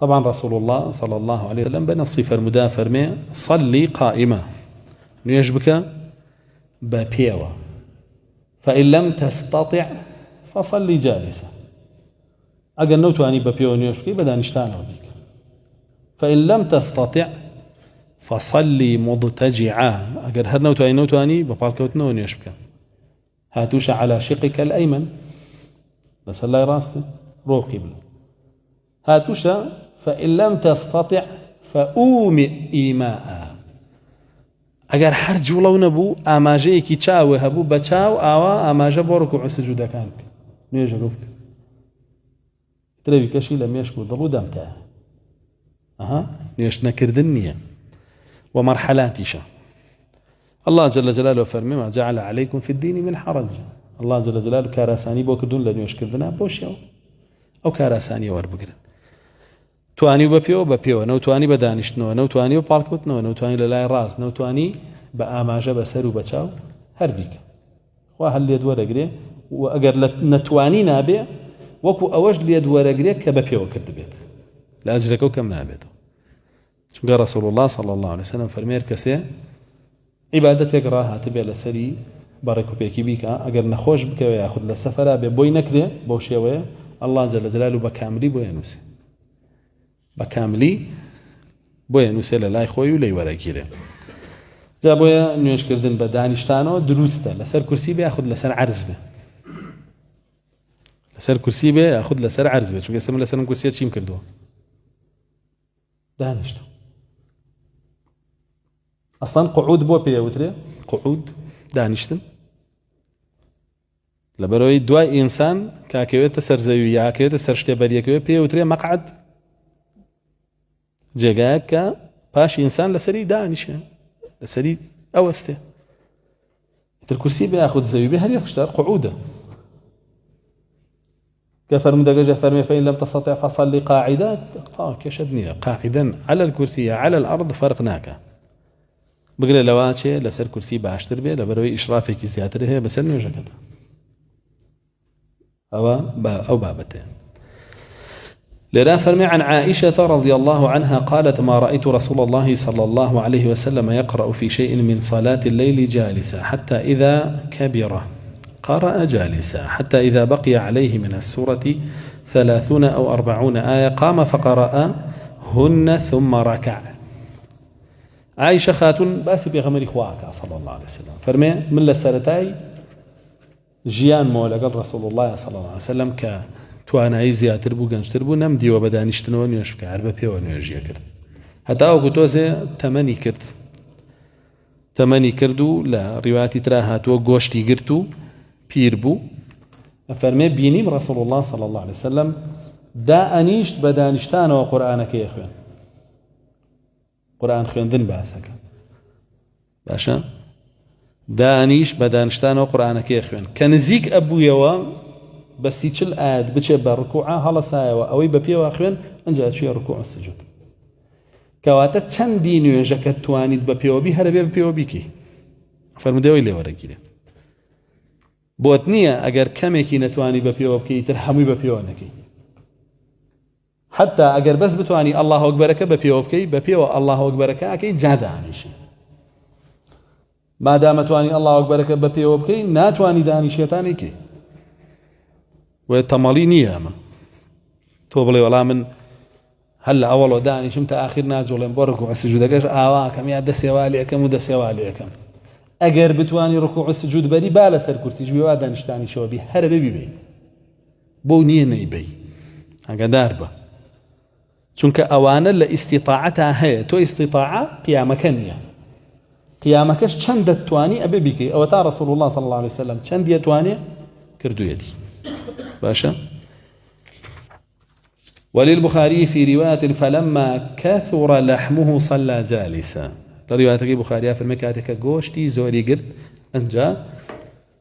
طبعا رسول الله صلى الله عليه وسلم بنصي فرمدا فرمي صلي قائمة نوێژ بکە بە پێوە فإن لم تستطع فصلي جالسة ئەگەر نەوتوانی بە پێوە نوێژ بکەی بە دانیشتانەوە بیکە فإن لم تستطع فصلي مضطجعا ئەگەر هەر نەوتانی بە پاڵکەوتنەوە نوێژ بکە هاتوشە على شقك الأيمن بەسەر لای ڕاستە ڕۆ قیبلە هاتوشە فإن لم تستطع فأومئ إيماء ئەگەر هەر جوڵەو نەبوو ئاماژەیەکی چاوە هەبوو بە چاو ئاوا ئاماژە بۆ ڕکوع و سجودەکان بکە نوێژەکە بکە ترەوی کەشی لە مێشک و دڵ و دەمتە نوێژ نەکردن نییە ومرحلاتیشە الله جل جلاله فرمي ما جعل عليكم في الدين من حرج الله جل جلاله كاراساني بو كردون لنوش كردنا بوشيو او كاراساني وربگرن تواني بپيو نوتواني بدانشتنو نوتواني بپالكوتنو نوتواني للاي راس نوتواني بآماجة بسر وبچاو هربيك وهل ليد ورقري واگر نتواني نابي وكو اوج ليد ورقري كبپيو كرد بيت لاجركو كم نابيتو چونکە رسول الله صلى الله عليه وسلم فرمير كسي عبادتك راها تبي لسري باركو بيكي بيكا اگر نخوش بك وياخذ لسفرة بوي نكري بوشيوه الله جل جلاله بكاملي بوينوسي بكاملي بوينوسي للاي خوي ولي وراكيره جابويا نوش كردن بدانشتانو دروسته لسر كرسي بياخذ لسر عرز به لسر كرسي بياخذ لسر عرز به شو قسم لسر كرسي چيم كردو دانشتو اصلا قعود بو بيوتري قعود دانشتن لبروي دواء انسان كاكيوت سرزوي يا كيوت سرشتي بريكو بيوتري مقعد جيغاكا باش انسان لسري دانشه لسري اوسته الكرسي بياخذ زوي به هل يختار قعوده كفر مدقجة فرمي فإن لم تستطع فصلي قاعدات كشدني قاعدا على الكرسي على الأرض فرقناك بقول لواتشي لسر كرسي باشتر بيه لبروي إشرافك زيادة هي بس إنه جكت أو بابته لذا فرمي عن عائشة رضي الله عنها قالت ما رأيت رسول الله صلى الله عليه وسلم يقرأ في شيء من صلاة الليل جالسا حتى إذا كبر قرأ جالسا حتى إذا بقي عليه من السورة 30 أو 40 آية قام فقرأهن ثم ركع عائشة خاتون باسي بيغمري خواك صلى الله عليه وسلم فرمي من لسرتاي جيان مولا قال رسول الله صلى الله عليه وسلم كتوانا زياتر بو گەنجتر بو نمدي وبدانشتنەوە نوێژ بکە هەر بە پێوە نوێژیە کرد هەتا ئەو گوتۆزێ تەمەنی کرد و لە ڕیواتی ترا هاتووە گۆشتی گرت و پیر بوو ئەفەرمێ بینیم رسول الله صلى الله عليه وسلم دائنیشت بە دانیشتانەوە قورئانەکەی خوێن قورئان خوێندن باسەکە باشە دانیش بە دانیشتانەوە قورئانەکەی خوێن کە نزیک ئەبوویەوە بە 30 ئاەت بچێ بە ڕکووعە هەڵەسایەوە ئەوەی بە پێوە خوێن ئەنجا چوویە ڕکووع و سجود کەواتە چەندی نوێژەکە توانیت بە پێوەبی هەرە بێ بە پێوە بیکەی فەرمودەوەی لێوەرەگیرێ بۆت نییە ئەگەر کەمێکی نەتوانی بە پێوە بکەی تر هەمووی بە پێوە نەکەی حتا ئەگەر بەس بتوانی الله ئەکبەرەکە بە پێوە بکەی بە پێوە الله ئەکبەرەکە ئەکەی جا دانیشی مادامە توانی الله ئەکبەرەکە بە پێوە بکەی ناتوانی دانیشێتانی کەی وە تەمەڵی نییە ئەمە تۆ بڵێ وەڵام من هەل لە ئەوەڵۆ دانیشم تا ئاخیر ناجوڵێم بۆ ڕکوع و سجودەکەش ئاواکەم یا دەسێوالیەکەم و دەسێوالیەکەم ئەگەر بتوانی ڕکوع و سجود بەری با لەسەر کورسیش بێ وا دانیشتانیشەوە بی هەرە بێ بیبێ بۆ نییە نەیبەی ئەگەدار بە چونکە ئەوانە لە ئیستیطاعەتا هەیە تۆ ئیستیطاعە قیامەکە نییە قیامەکەش چەند دەتوانی ئەبێ بیکەی ئەوە تا رسول الله صلى الله عليه وسلم چەند دەتوانێ کردوویەتی باشە وللبخاري في رواية فلما كثر لحمه صلى جالسا رواية بخاري في المكاتك غوشتي زوري قرد انجا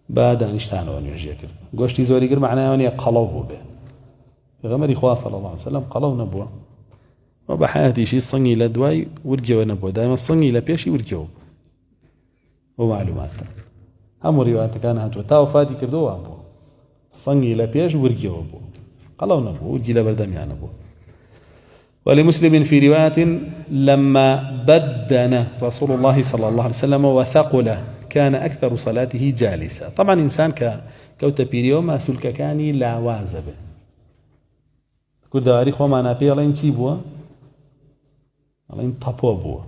بعد ان اشتانوا ان يجي قرد غوشتي زوري قرد معناه ان قلوه به غمر اخوة صلى الله عليه وسلم قلو نبوه وبحياتي شيء صني لدواي ورجوا نبوه دائما صني لبيشي ورجوا ومعلومات هم رواية كانت وتاوفاتي كردوها ابوه صني لبيش ورجوا ابوه قلو نبوه ورجي لبردميان ابوه ولمسلم في رواية لما بدن رسول الله صلى الله عليه وسلم وثقل كان أكثر صلاته جالسا. طبعا إنسان كوت بيريو ما سلك كاني لا وازب كل دواري خو ما نبي الله ينشي بوا الله ينطبوا بوا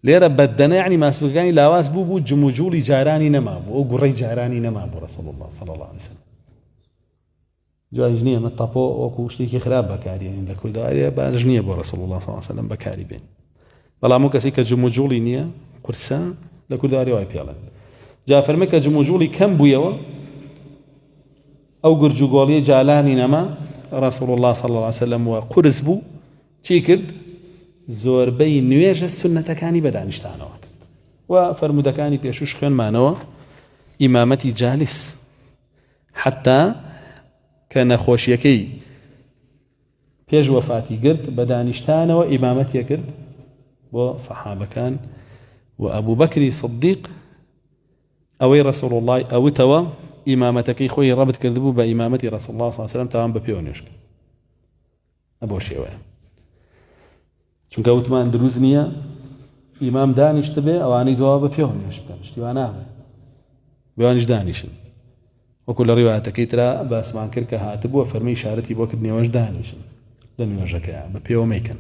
ليرة بدنا يعني ما سلك كاني لا واز بو جموجولي جاراني نما بو وقري جاراني نما بو رسول الله صلى الله عليه وسلم جوانجنية من الطبو وكوشتيكي خراب بكاري يعني لكل دواري باجنية بو رسول الله صلى الله عليه وسلم بكاري بين والله مو كسي كجموجولي نية قرسان لكل دواري واي بيالن جا فرمي كجموجولي كم بويوا أو قرجوغولي جالاني نما رسول الله صلى الله عليه وسلم وقرز بو چی کرد زۆربەی نوێژە سنەتەکانی بەدانیشتانەوە کرد و فەرمودەکانی پێشوش خوێنمانەوە ئیمامەتی جالس حتا کە نەخۆشیەکەی پێش وەفاتی گرت بەدانیشتانەوە ئیمامەتیە کرد بۆ سەحابەکان و ئەبوو بەکری سدیق ئەوەی رسول الله ئەوتەوە ئیمامەتەکەی خۆی ڕەبت کردبوو بە ئیمامەتی رسول الله صلی الله عليه وسلم تاوان بە پێوە نوێژ کرد ئەبۆ شێوەیە چونکە وتمان دروست نییە ئیمام دانیشت بێ ئەوانەی دوا بە پێوە نوێژ بکەن شتیوان نابێ بێوانیش دانیشن وەکو لە ڕیواتەکەی ترا باسمان کرد کە هاتبووە فەرمی ئیشارەتی بۆ کرد نێوەش دانیشن لە نوێژەکەیان بە پێوە مەیکەن